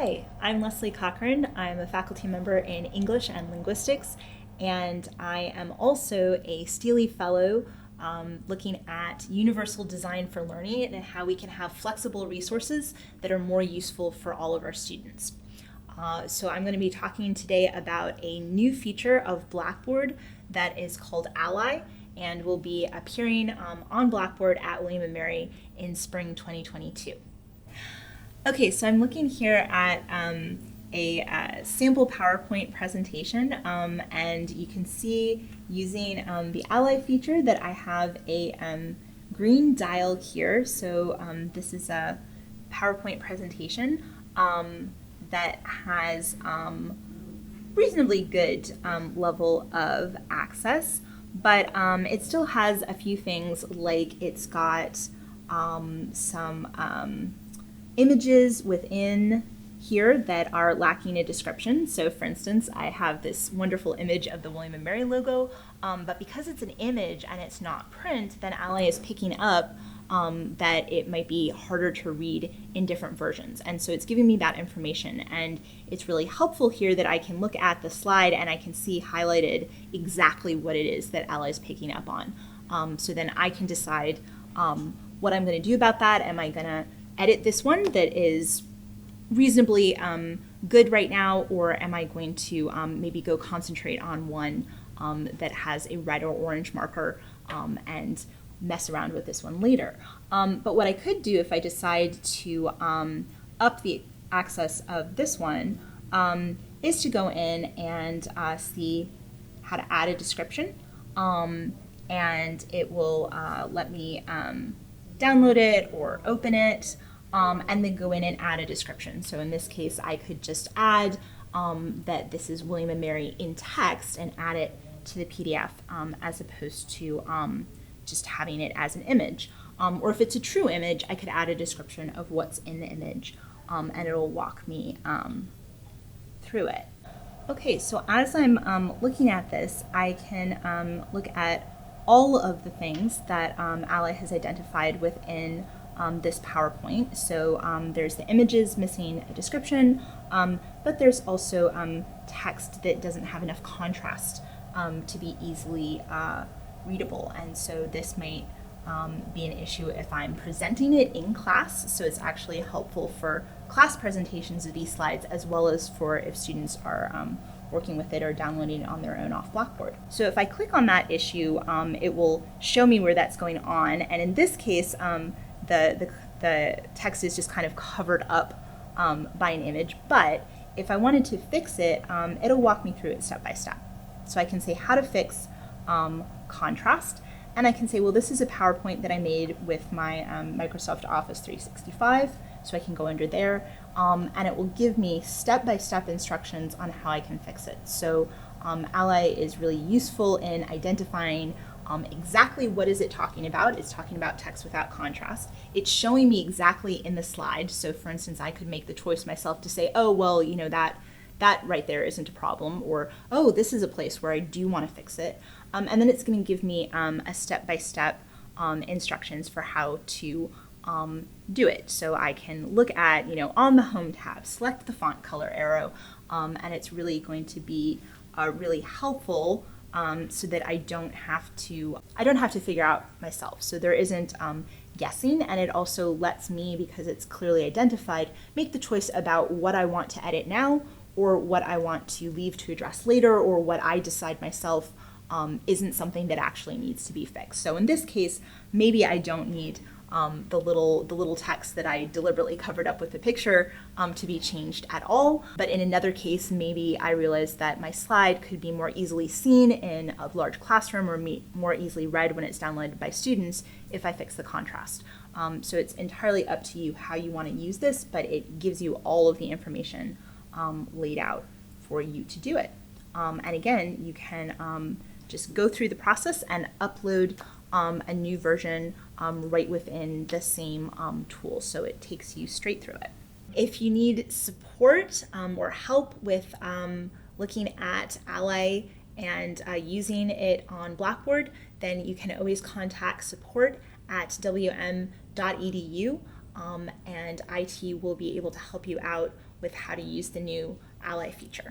Hi, I'm Leslie Cochrane. I'm a faculty member in English and Linguistics, and I am also a STLI Fellow looking at universal design for learning and how we can have flexible resources that are more useful for all of our students. So I'm going to be talking today about a new feature of Blackboard that is called Ally and will be appearing on Blackboard at William & Mary in spring 2022. Okay, so I'm looking here at a sample PowerPoint presentation, and you can see using the Ally feature that I have a green dial here. So this is a PowerPoint presentation that has reasonably good level of access, but it still has a few things, like it's got some images within here that are lacking a description. So for instance, I have this wonderful image of the William & Mary logo, but because it's an image and it's not print, then Ally is picking up that it might be harder to read in different versions. And so it's giving me that information, and it's really helpful here that I can look at the slide and I can see highlighted exactly what it is that Ally is picking up on. So then I can decide what I'm going to do about that. Am I going to edit this one that is reasonably good right now, or am I going to maybe go concentrate on one that has a red or orange marker and mess around with this one later. But what I could do if I decide to up the access of this one is to go in and see how to add a description, and it will let me download it or open it, and then go in and add a description. So in this case, I could just add that this is William & Mary in text and add it to the PDF as opposed to just having it as an image. Or if it's a true image, I could add a description of what's in the image, and it'll walk me through it. Okay, so as I'm looking at this, I can look at all of the things that Ally has identified within this PowerPoint. So there's the images missing a description, but there's also text that doesn't have enough contrast to be easily readable. And so this might be an issue if I'm presenting it in class. So it's actually helpful for class presentations of these slides, as well as for if students are working with it or downloading it on their own off Blackboard. So if I click on that issue, it will show me where that's going on. And in this case, the text is just kind of covered up by an image. But if I wanted to fix it, it'll walk me through it step by step. So I can say how to fix contrast, and I can say, well, this is a PowerPoint that I made with my Microsoft Office 365, so I can go under there, and it will give me step-by-step instructions on how I can fix it. So Ally is really useful in identifying exactly what is it talking about. It's talking about text without contrast. It's showing me exactly in the slide. So for instance, I could make the choice myself to say, oh, well, you know, that right there isn't a problem, or, oh, this is a place where I do want to fix it. And then it's going to give me a step-by-step instructions for how to do it. So I can look at, you know, on the Home tab, select the font color arrow, and it's really going to be really helpful so that I don't have to figure out myself. So there isn't guessing, and it also lets me, because it's clearly identified, make the choice about what I want to edit now, or what I want to leave to address later, or what I decide myself isn't something that actually needs to be fixed. So in this case, maybe I don't need the little text that I deliberately covered up with the picture to be changed at all. But in another case, maybe I realized that my slide could be more easily seen in a large classroom, or more easily read when it's downloaded by students if I fix the contrast. So it's entirely up to you how you want to use this, but it gives you all of the information laid out for you to do it. And again, you can just go through the process and upload a new version right within the same tool, so it takes you straight through it. If you need support or help with looking at Ally and using it on Blackboard, then you can always contact support at wm.edu, and IT will be able to help you out with how to use the new Ally feature.